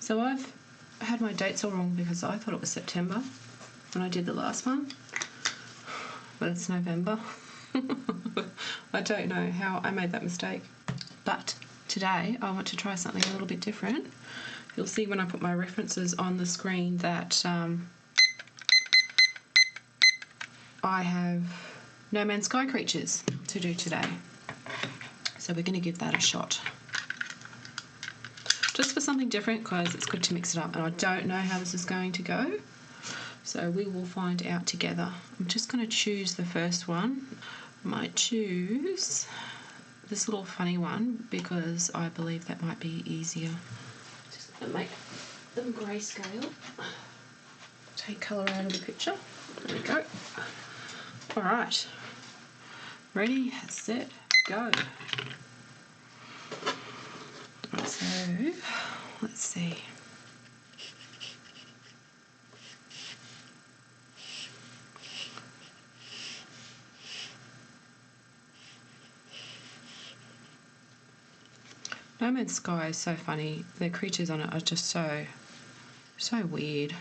So I've had my dates all wrong because I thought it was September when I did the last one, but it's November. I don't know how I made that mistake. But today I want to try something a little bit different. You'll see when I put my references on the screen that I have No Man's Sky creatures to do today. So we're going to give that a shot. Just for something different, because it's good to mix it up, and I don't know how this is going to go. So we will find out together. I'm just going to choose the first one. I might choose this little funny one because I believe that might be easier. Just going to make them grayscale. Take colour out of the picture. There we go. All right. Ready, set, go. So, let's see. No Man's Sky is so funny. The creatures on it are just so weird.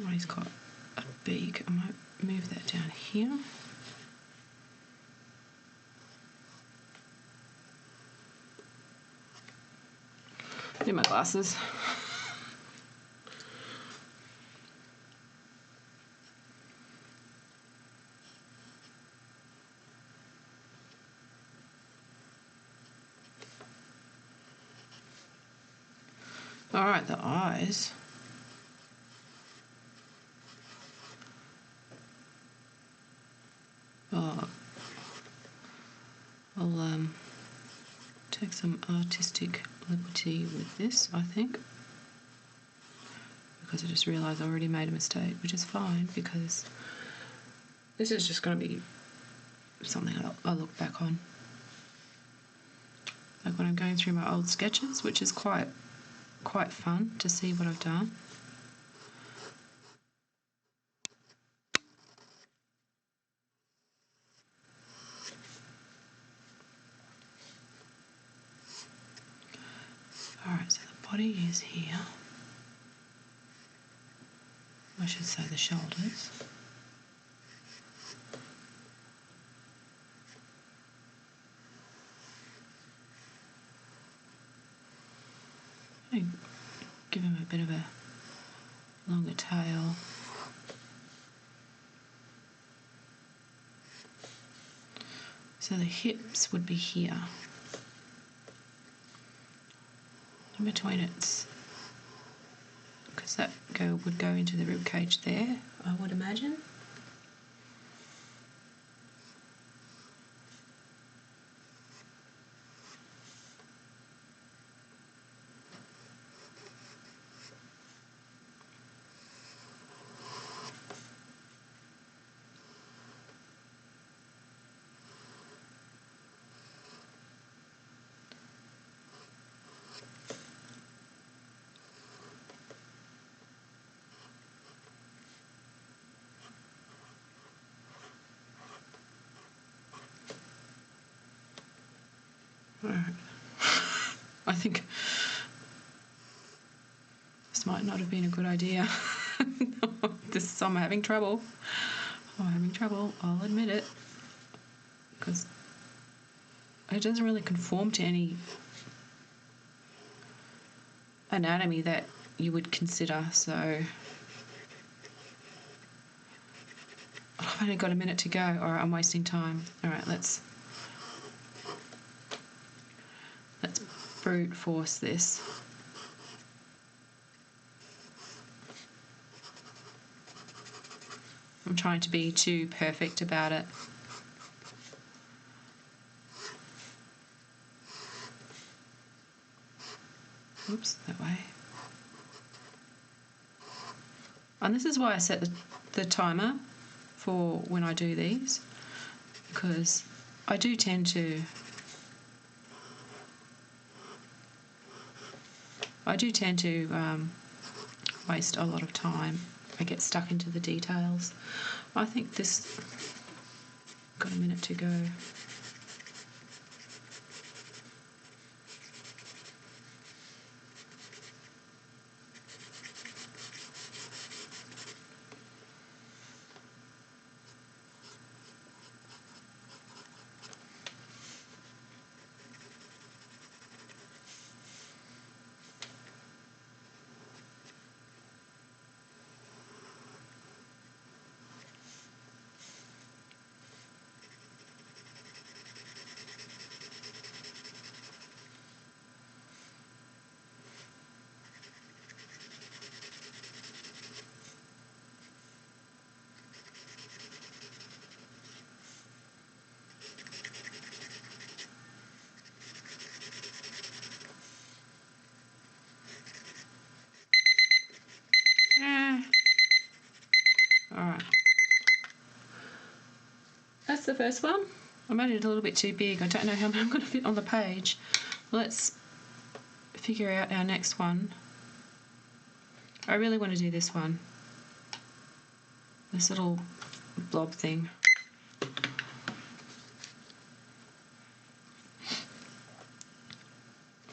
Oh, he's got a beak. I might move that down here. Need my glasses. All right, the eyes. Oh, I'll take some artistic liberty with this, I think, because I just realised I already made a mistake, which is fine because this is just going to be something I'll look back on. Like when I'm going through my old sketches, which is quite fun to see what I've done. Alright, so the body is here. I should say the shoulders. Give him a bit of a longer tail. So the hips would be here. In between it's, because that would go into the rib cage there, I would imagine. Alright. I think this might not have been a good idea. I'm having trouble. I'll admit it. Because it doesn't really conform to any anatomy that you would consider, so I've only got a minute to go. Alright, I'm wasting time. Alright, let's brute force this. I'm trying to be too perfect about it. Oops, that way. And this is why I set the timer for when I do these, because I do tend to waste a lot of time. I get stuck into the details. I think this Got a minute to go. Alright. That's the first one. I made it a little bit too big. I don't know how I'm going to fit on the page. Let's figure out our next one. I really want to do this one. This little blob thing.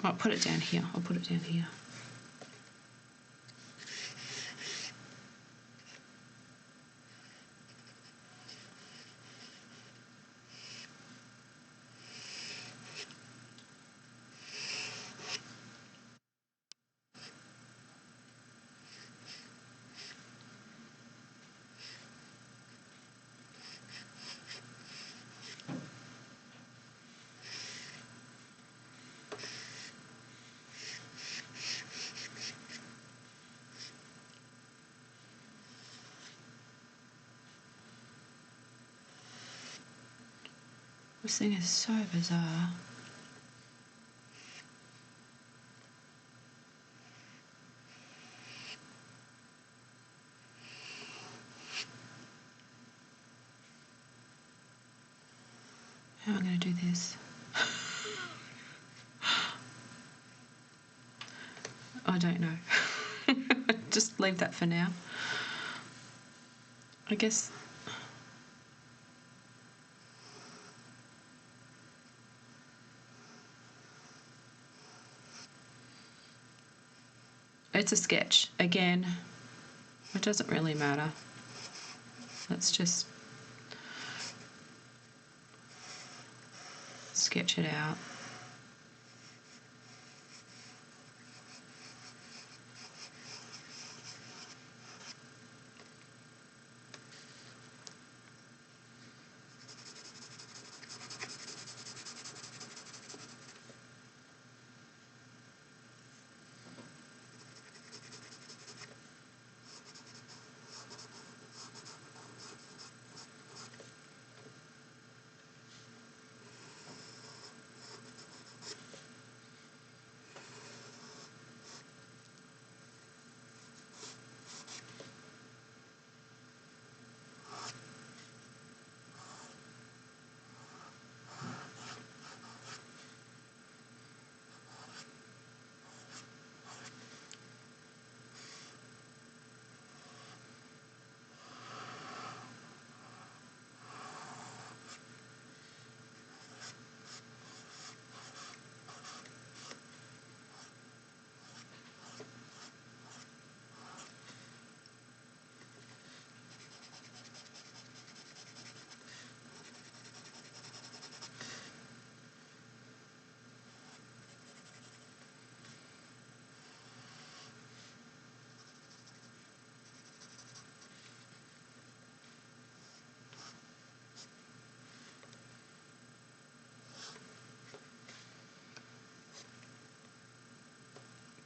I'll put it down here. I'll put it down here. This thing is so bizarre. How am I going to do this? I don't know. Just leave that for now. I guess it's a sketch. Again, it doesn't really matter. Let's just sketch it out.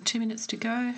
Two minutes to go.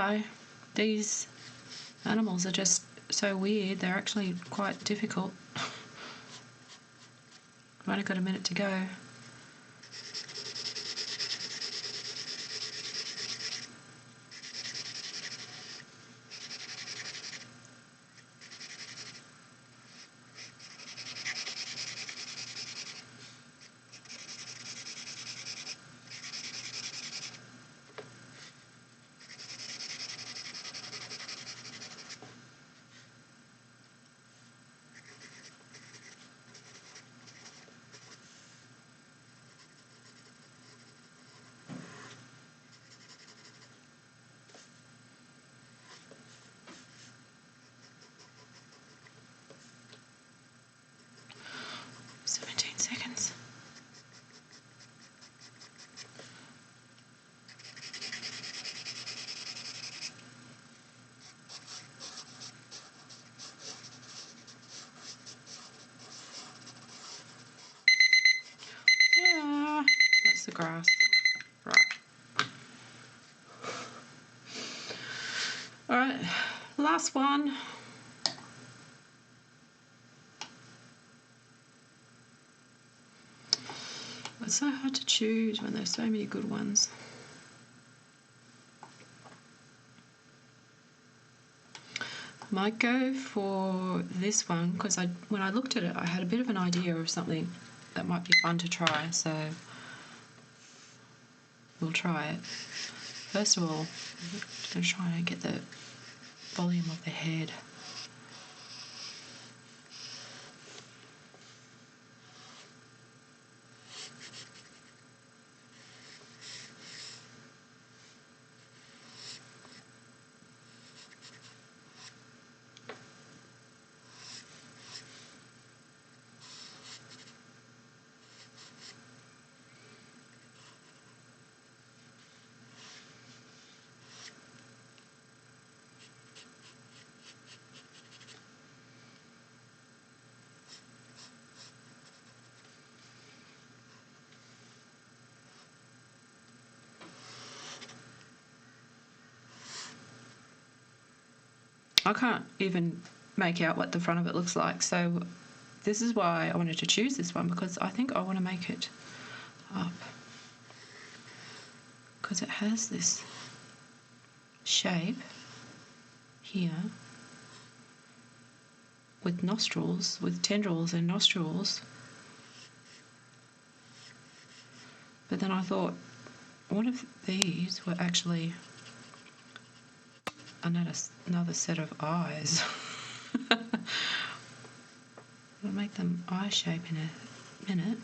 why. These animals are just so weird. They're actually quite difficult. I've only got a minute to go. That's the grass. Right. Alright, last one. It's so hard to choose when there's so many good ones. I might go for this one because when I looked at it, I had a bit of an idea of something that might be fun to try, so we'll try it. First of all, I'm going to try and get the volume of the head. I can't even make out what the front of it looks like, so this is why I wanted to choose this one, because I think I want to make it up, because it has this shape here with nostrils, with tendrils and nostrils. But then I thought, what if these were actually another set of eyes? I'll make them eye shape in a minute.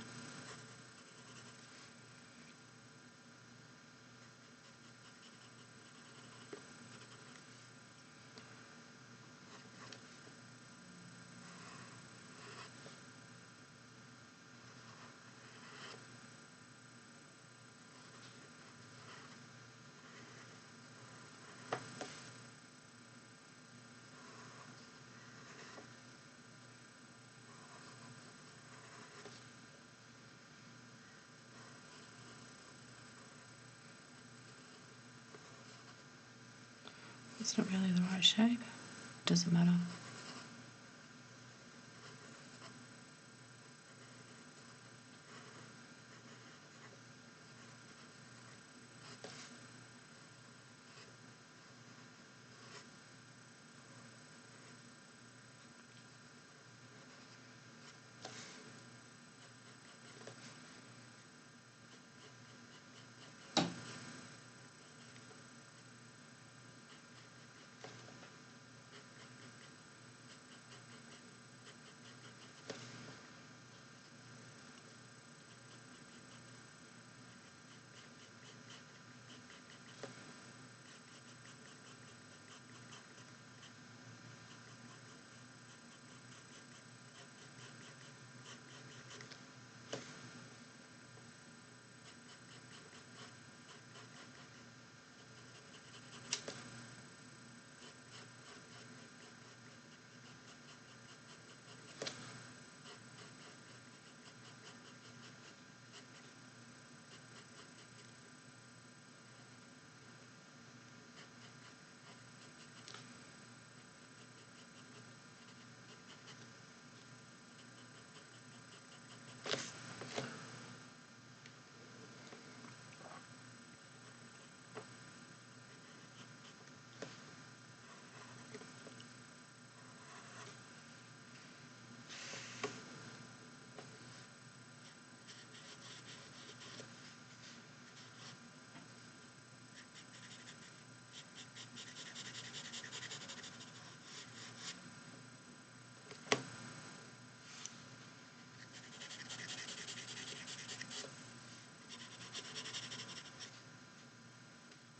It's not really the right shape. Doesn't matter.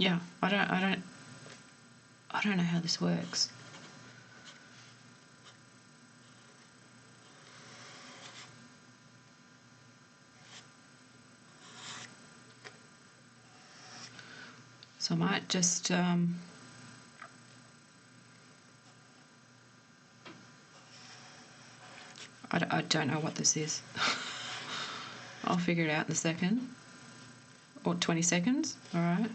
yeah, I don't know how this works. So I might just I don't know what this is. I'll figure it out in a second. Or 20 seconds, all right.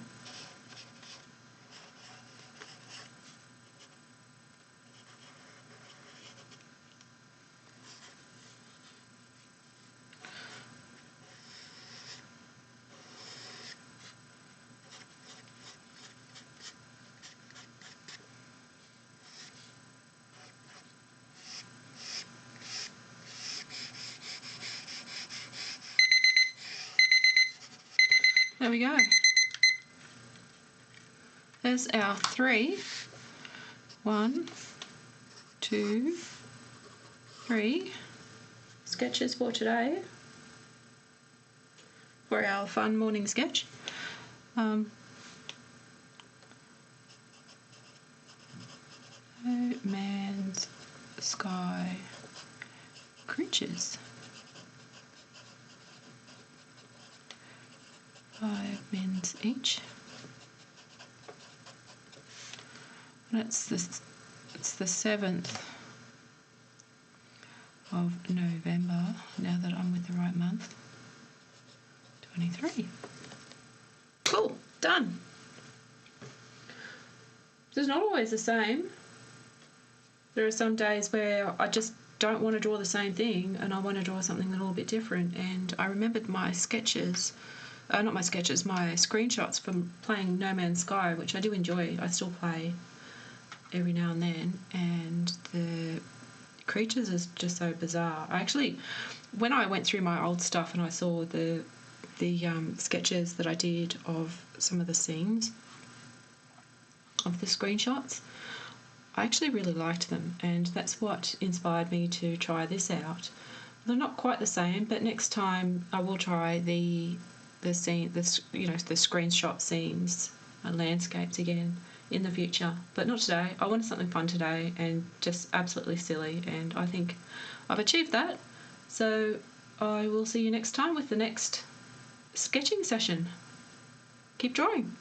There we go. There's our 3. 1, 2, 3 sketches for today. For our fun morning sketch. Man's sky creatures. 5 mins each. It's the 7th of November, now that I'm with the right month. 23. Cool, done. It's not always the same. There are some days where I just don't want to draw the same thing and I want to draw something a little bit different. And I remembered my sketches, not my sketches, my screenshots from playing No Man's Sky, which I do enjoy. I still play every now and then, and the creatures is just so bizarre. I actually, when I went through my old stuff and I saw the sketches that I did of some of the scenes of the screenshots, I actually really liked them, and that's what inspired me to try this out. They're not quite the same, but next time I will try the screenshot scenes and landscapes again in the future, but not today. I wanted something fun today and just absolutely silly, and I think I've achieved that. So I will see you next time with the next sketching session. Keep drawing.